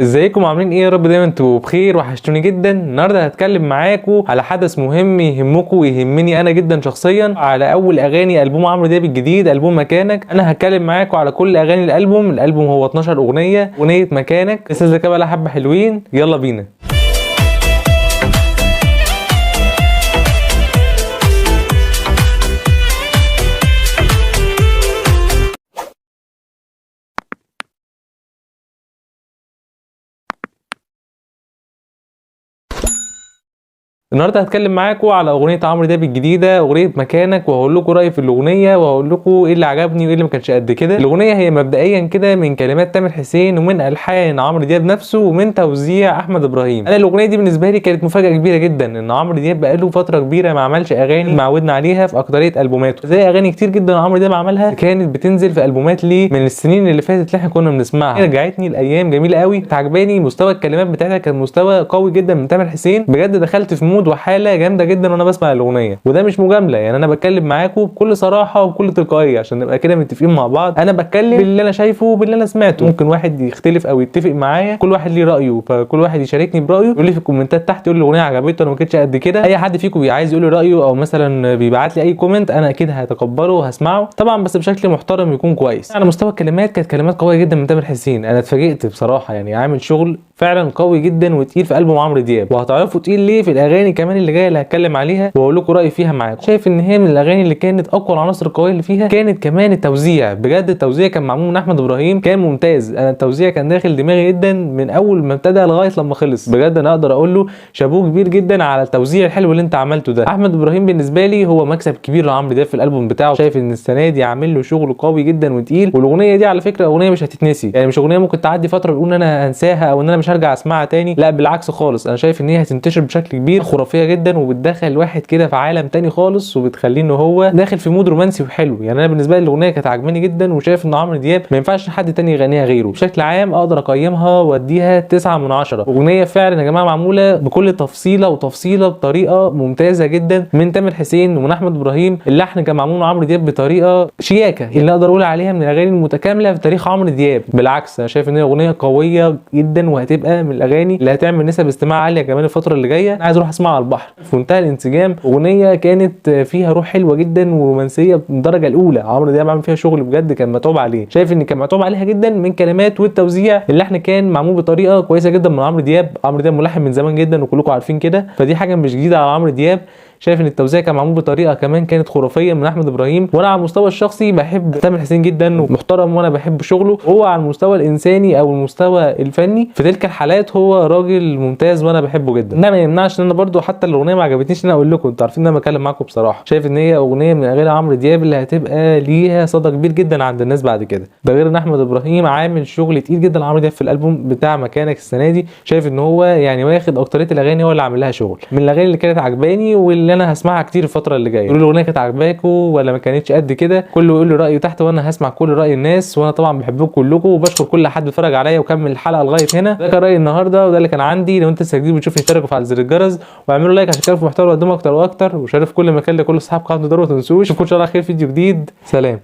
ازيكم عاملين ايه؟ يا رب دايما تبقوا بخير. وحشتوني جدا. النهارده هتكلم معاكم على حدث مهم يهمكم ويهمني انا جدا شخصيا، على اول اغاني البوم عمرو دياب الجديد، البوم مكانك. انا هتكلم معاكم على كل اغاني الالبوم هو 12 اغنيه مكانك. لسه كده بقى حبه حلوين، يلا بينا. النهارده هتكلم معاكم على اغنيه عمرو دياب الجديده، اغنيه مكانك، وهقول لكم رايي في الاغنيه، وهقول لكم ايه اللي عجبني وايه اللي ما كانش قد كده. الاغنيه هي مبدئيا كده من كلمات تامر حسين، ومن الحان عمرو دياب نفسه، ومن توزيع احمد ابراهيم. انا الاغنيه دي بالنسبه لي كانت مفاجاه كبيره جدا، ان عمرو دياب بقاله فتره كبيره ما عملش اغاني معودنا عليها في اكتريه البوماته، زي اغاني كتير جدا عمرو دياب عملها كانت بتنزل في البومات ليه من السنين اللي فاتت اللي احنا كنا بنسمعها. رجعتني الايام جميله قوي، كانت عجباني مستوى الكلمات بتاعتها، كان مستوى قوي جدا من تامر حسين. بجد دخلت في مود وحاله جامده جدا وانا بسمع الاغنيه، وده مش مجامله، يعني انا بتكلم معاكم بكل صراحه وبكل تلقائيه عشان نبقى كده متفقين مع بعض. انا بتكلم باللي انا شايفه وباللي انا سمعته. ممكن واحد يختلف او يتفق معايا، كل واحد ليه رايه، فكل واحد يشاركني برايه، يقول لي في الكومنتات تحت، يقول لي الاغنيه عجبته انا ما كنتش قد كده. اي حد فيكم عايز يقول لي رايه او مثلا بيبعت لي اي كومنت، انا اكيد هتقبله وهسمعه طبعا، بس بشكل محترم يكون كويس. على مستوى الكلمات كانت كلمات قويه جدا من تامر حسين. انا اتفاجئت بصراحه، يعني عامل شغل فعلا قوي جدا وتقيل في البوم عمرو دياب، وهتعرفوا تقيل ليه في الاغاني كمان اللي جايه اللي هتكلم عليها واقول لكم رايي فيها معاكم. شايف ان هي من الاغاني اللي كانت اقوى العناصر القويه اللي فيها كانت كمان التوزيع. بجد التوزيع كان معمول من احمد ابراهيم، كان ممتاز. انا التوزيع كان داخل دماغي جدا من اول ما ابتدى لغايه لما خلص. بجد انا اقدر اقول له شابوه كبير جدا على التوزيع الحلو اللي انت عملته ده. احمد ابراهيم بالنسبه لي هو مكسب كبير لعمرو دياب في الالبوم بتاعه. شايف ان السنه دي عامل له شغل قوي جدا وتقيل، والاغنيه دي على فكره اغنيه مش هتتنسي، يعني مش اغنيه ممكن تعدي فتره تقول ان انا هنساها او ان انا مش هرجع اسمعها تاني، لا بالعكس خالص. انا شايف ان هي هتنتشر بشكل كبير، خرافيه جدا، وبتدخل الواحد كده في عالم تاني خالص، وبتخليه ان هو داخل في مود رومانسي وحلو. يعني انا بالنسبه لي الاغنيه كانت عجباني جدا، وشايف ان عمرو دياب ما ينفعش حد تاني يغنيها غيره. بشكل عام اقدر اقيمها واديها 9 من 10. اغنيه فعلا يا جماعه معموله بكل تفصيله وتفصيله بطريقه ممتازه جدا من تامر حسين ومن احمد ابراهيم. اللحن كان معمول مع عمرو دياب بطريقه شياكه، اللي اقدر اقول عليها من الاغاني المتكامله في تاريخ عمرو دياب. بالعكس انا شايف ان هي اغنيه قويه جدا، وهتبقى من الاغاني اللي هتعمل نسب استماع عاليه كمان الفتره اللي جايه. انا عايز اروح اسمعها على البحر في منتهى الانسجام. اغنيه كانت فيها روح حلوه جدا ورومانسيه من الدرجه الاولى. عمرو دياب عامل فيها شغل بجد كان متعوب عليه. شايف ان كان متعوب عليها جدا من كلمات والتوزيع. اللحن كان معمول بطريقه كويسه جدا من عمرو دياب. عمرو دياب ملحن من زمان جدا وكلكم عارفين كده، فدي حاجه مش جديده على عمرو دياب. شايف ان التوزيع كان معمول بطريقه كمان كانت خرافيه من احمد ابراهيم. وانا على المستوى الشخصي بحب تامر حسين جدا ومحترم، وانا بحب شغله. هو على المستوى الانساني او المستوى الفني في تلك الحالات هو راجل ممتاز وانا بحبه جدا. ده ما يمنعش ان انا برده حتى الاغنيه ما عجبتنيش ان انا اقول لكم، انتوا عارفين ان انا بتكلم معاكم بصراحه. شايف ان هي اغنيه من اغاني عمرو دياب اللي هتبقى ليها صدى كبير جدا عند الناس بعد كده. ده غير ان احمد ابراهيم عامل شغل تقيل جدا لعمرو دياب في الالبوم بتاع مكانك السنه دي. شايف ان هو يعني واخد اكتريه الاغاني هو اللي عامل لها شغل، من الاغاني اللي كانت عجباني واللي انا هسمعها كتير الفتره اللي جايه. قولوا الاغنيه كانت عجباكم ولا ما كانتش قد كده؟ كله يقول لي رايه تحت، وانا هسمع كل راي الناس. وانا طبعا بحبكم كلكم، وبشكر كل حد اتفرج عليا وكمل الحلقه لغايه هنا. ده كان رايي النهارده وده اللي كان عندي. لو انت لسه جديد بتشوفني اشتركوا وفعل زر الجرس واعملوا لايك عشان تعرفوا محتوى اقدمه اكتر واكتر، وشارك في كل مكان لكل اصحابكم. ما تنسوش. اشوفكم ان شاء الله خير في فيديو جديد. سلام.